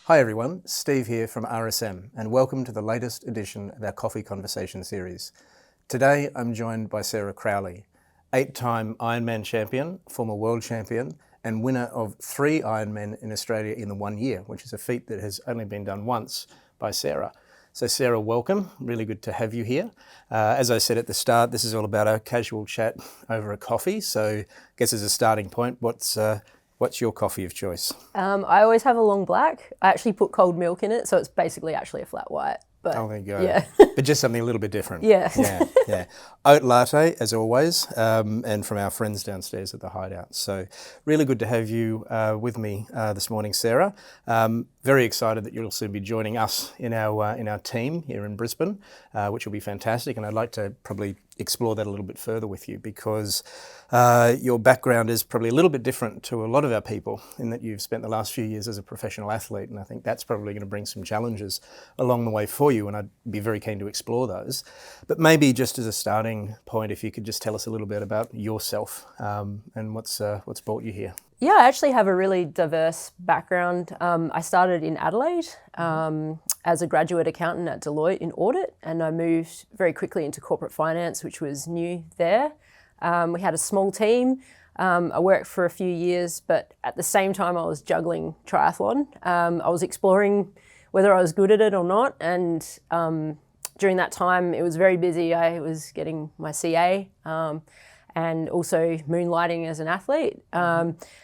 Hi everyone, Steve here from RSM, and welcome to the latest edition of our Coffee Conversation series. Today I'm joined by Sarah Crowley, 8-time Ironman champion, former world champion, and winner of 3 Ironmen in Australia in the 1 year, which is a feat that has only been done once by Sarah. So Sarah, welcome. Really good to have you here. As I said at the start, this is all about a casual chat over a coffee. So I guess as a starting point, what's your coffee of choice? I always have a long black. I actually put cold milk in it, so it's basically actually a flat white. But oh, there you go. Yeah. But just something a little bit different. Yeah. Yeah. Oat latte, as always, and from our friends downstairs at the Hideout. So really good to have you with me this morning, Sarah. Very excited that you'll soon be joining us in our team here in Brisbane, which will be fantastic. And I'd like to probably explore that a little bit further with you because your background is probably a little bit different to a lot of our people in that you've spent the last few years as a professional athlete, and I think that's probably going to bring some challenges along the way for you, and I'd be very keen to explore those. But maybe just as a starting point, if you could just tell us a little bit about yourself and what's brought you here. Yeah, I actually have a really diverse background. I started in Adelaide as a graduate accountant at Deloitte in audit, and I moved very quickly into corporate finance, which was new there. We had a small team. I worked for a few years, but at the same time I was juggling triathlon. I was exploring whether I was good at it or not, and during that time it was very busy. I was getting my CA and also moonlighting as an athlete.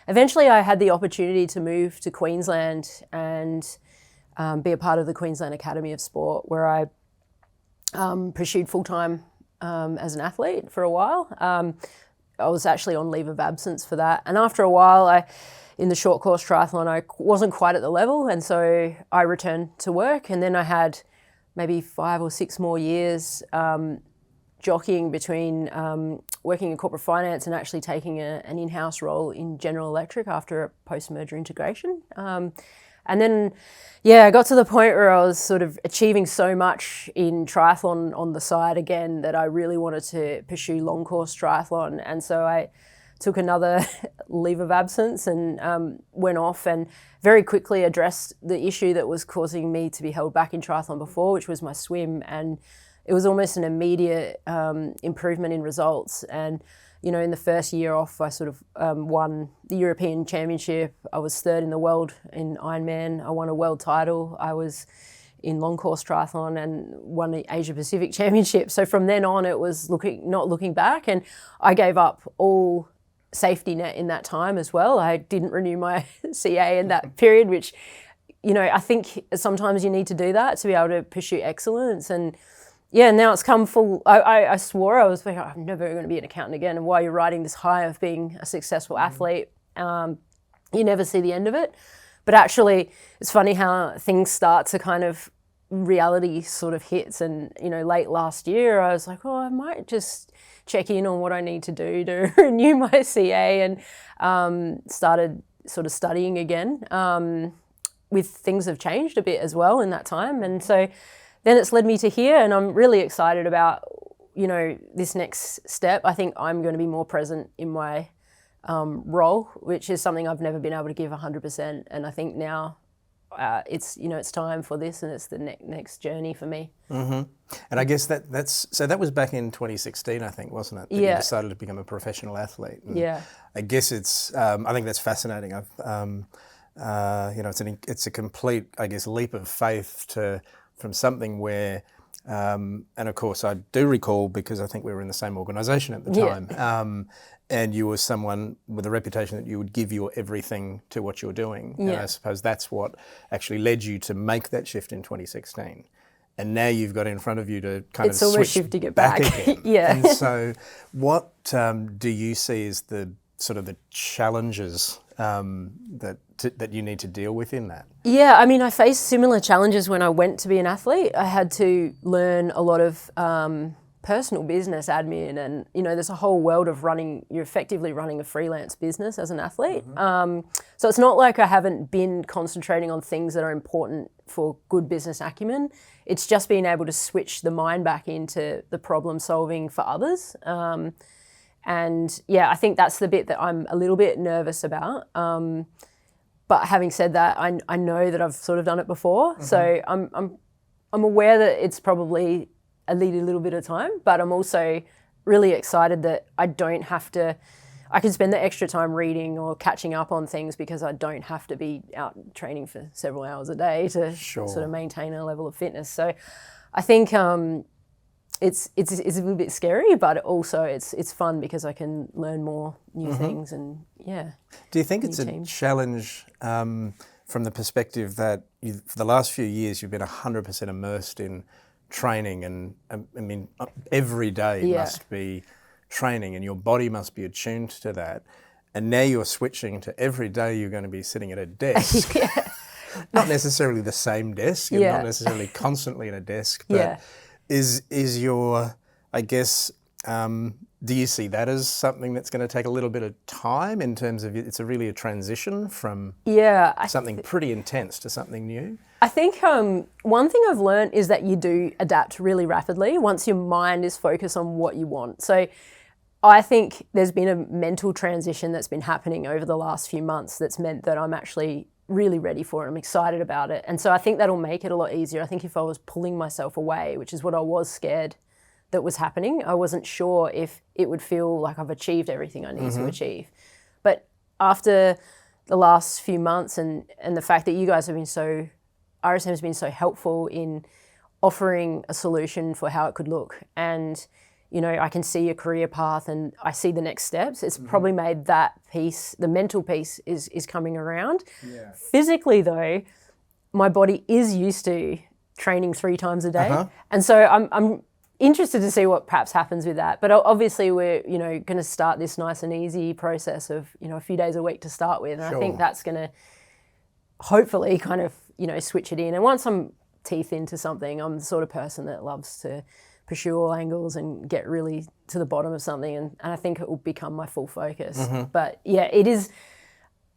Eventually I had the opportunity to move to Queensland and be a part of the Queensland Academy of Sport, where I pursued full-time as an athlete for a while. I was actually on leave of absence for that. And after a while, in the short course triathlon, I wasn't quite at the level. And so I returned to work. And then I had maybe 5 or 6 more years jockeying between working in corporate finance and actually taking an in-house role in General Electric after a post-merger integration. And then, I got to the point where I was sort of achieving so much in triathlon on the side again that I really wanted to pursue long course triathlon. And so I took another leave of absence and went off and very quickly addressed the issue that was causing me to be held back in triathlon before, which was my swim. And it was almost an immediate improvement in results. And in the first year off, I sort of won the European Championship. I was 3rd in the world in Ironman. I won a world title. I was in long course triathlon and won the Asia Pacific Championship. So from then on, it was not looking back. And I gave up all safety net in that time as well. I didn't renew my CA in that period, which, I think sometimes you need to do that to be able to pursue excellence. And now it's come full. I swore I was like, I'm never going to be an accountant again. And while you're riding this high of being a successful athlete, you never see the end of it. But actually, it's funny how things start to kind of reality sort of hits. And, late last year, I was like, I might just check in on what I need to do to renew my CA, and started sort of studying again. With things have changed a bit as well in that time. And so then it's led me to here, and I'm really excited about, this next step. I think I'm going to be more present in my role, which is something I've never been able to give 100%. And I think now it's time for this, and it's the next journey for me. Mm-hmm. And I guess that was back in 2016, I think, wasn't it? That Yeah. You decided to become a professional athlete. And Yeah. I guess I think that's fascinating. It's a complete, I guess, leap of faith from something where, and of course I do recall because I think we were in the same organisation at the time, and you were someone with a reputation that you would give your everything to what you're doing. Yeah. And I suppose that's what actually led you to make that shift in 2016. And now you've got in front of you to kind It's of almost switch shifting it back back. again. Yeah. And so what do you see as the sort of the challenges that you need to deal with in that? Yeah, I mean, I faced similar challenges when I went to be an athlete. I had to learn a lot of personal business admin, and there's a whole world of you're effectively running a freelance business as an athlete. Mm-hmm. So it's not like I haven't been concentrating on things that are important for good business acumen. It's just being able to switch the mind back into the problem solving for others. And I think that's the bit that I'm a little bit nervous about. But having said that, I know that I've sort of done it before. So I'm aware that it's probably a little bit of time, but I'm also really excited that I don't have to, I can spend the extra time reading or catching up on things because I don't have to be out training for several hours a day to sort of maintain a level of fitness. So I think it's a little bit scary, but also it's fun because I can learn more new things and Do you think it's a challenge from the perspective that for the last few years you've been 100% immersed in training and I mean every day must be training and your body must be attuned to that, and now you're switching to every day you're going to be sitting at a desk. Not necessarily the same desk, and not necessarily constantly at a desk, but is your, I guess, do you see that as something that's going to take a little bit of time in terms of it's really a transition from something pretty intense to something new? I think one thing I've learned is that you do adapt really rapidly once your mind is focused on what you want. So I think there's been a mental transition that's been happening over the last few months that's meant that I'm actually really ready for it. I'm excited about it. And so I think that'll make it a lot easier. I think if I was pulling myself away, which is what I was scared that was happening, I wasn't sure if it would feel like I've achieved everything I need to achieve. But after the last few months and the fact that you guys have been RSM has been so helpful in offering a solution for how it could look. And, you know, I can see a career path and I see the next steps. It's probably made that piece, the mental piece is coming around. Yeah. Physically though, my body is used to training 3 times a day. And so I'm interested to see what perhaps happens with that. But obviously we're, you know, going to start this nice and easy process of, you know, a few days a week to start with. And I think that's going to hopefully kind of, you know, switch it in. And once I'm teeth into something, I'm the sort of person that loves to pursue all angles and get really to the bottom of something. And I think it will become my full focus. But yeah, it is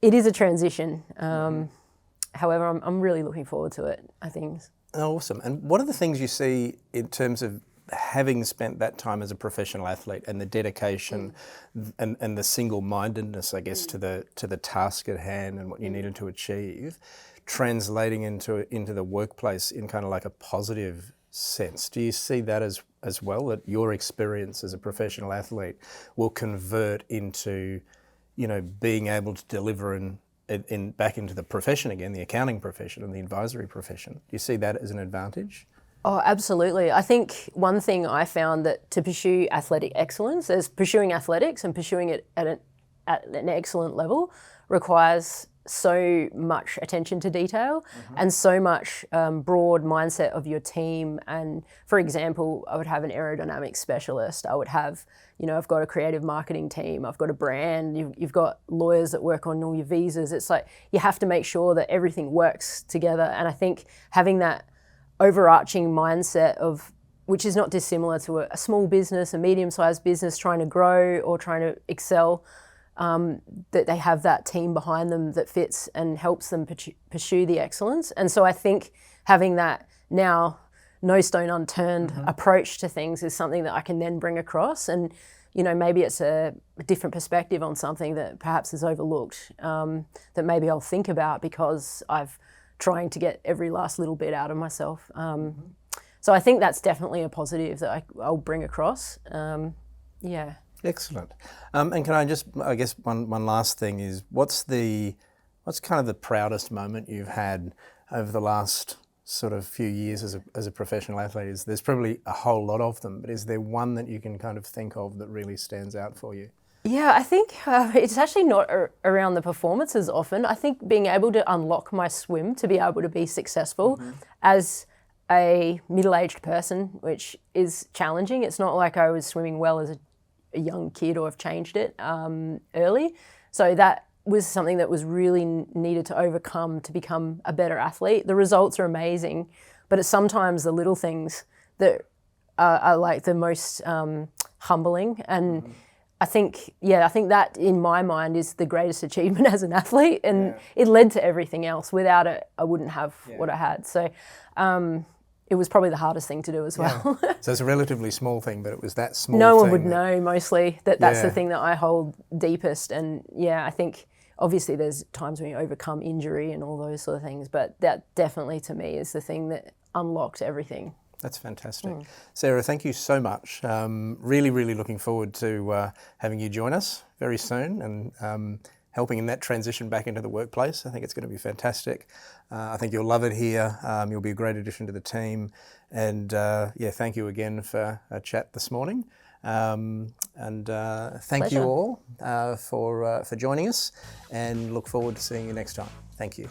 a transition. However, I'm really looking forward to it, I think. Awesome. And what are the things you see in terms of having spent that time as a professional athlete and the dedication and the single-mindedness, I guess, to the task at hand and what you needed to achieve, translating into the workplace in kind of like a positive sense? Do you see that as well, that your experience as a professional athlete will convert into, you know, being able to deliver back into the profession again, the accounting profession and the advisory profession? Do you see that as an advantage? Oh, absolutely. I think one thing I found that to pursue athletic excellence, as pursuing athletics and pursuing it at an excellent level requires so much attention to detail and so much broad mindset of your team. And for example, I would have an aerodynamics specialist. I would have, you know, I've got a creative marketing team. I've got a brand. You've got lawyers that work on all your visas. It's like you have to make sure that everything works together. And I think having that overarching mindset of, which is not dissimilar to a small business, a medium-sized business trying to grow or trying to excel, that they have that team behind them that fits and helps them pursue the excellence. And so I think having that now no stone unturned approach to things is something that I can then bring across. And, you know, maybe it's a different perspective on something that perhaps is overlooked, that maybe I'll think about because I've trying to get every last little bit out of myself. So I think that's definitely a positive that I'll bring across. Yeah. Excellent. And can I just, I guess one last thing is, what's kind of the proudest moment you've had over the last sort of few years as a professional athlete? There's probably a whole lot of them, but is there one that you can kind of think of that really stands out for you? Yeah, I think it's actually not around the performances often. I think being able to unlock my swim to be able to be successful as a middle-aged person, which is challenging. It's not like I was swimming well as a young kid or have changed it early. So that was something that was really needed to overcome to become a better athlete. The results are amazing, but it's sometimes the little things that are like the most humbling. And I think that in my mind is the greatest achievement as an athlete, and it led to everything else. Without it, I wouldn't have what I had. So it was probably the hardest thing to do as well. So it's a relatively small thing, but it was that small No thing. one would know mostly that's the thing that I hold deepest. And yeah, I think obviously there's times when you overcome injury and all those sort of things, but that definitely to me is the thing that unlocked everything. That's fantastic. Sarah, thank you so much. Really, really looking forward to having you join us very soon and helping in that transition back into the workplace. I think it's going to be fantastic. I think you'll love it here. You'll be a great addition to the team. And yeah, thank you again for a chat this morning. Thank Pleasure. you all for joining us, and look forward to seeing you next time. Thank you.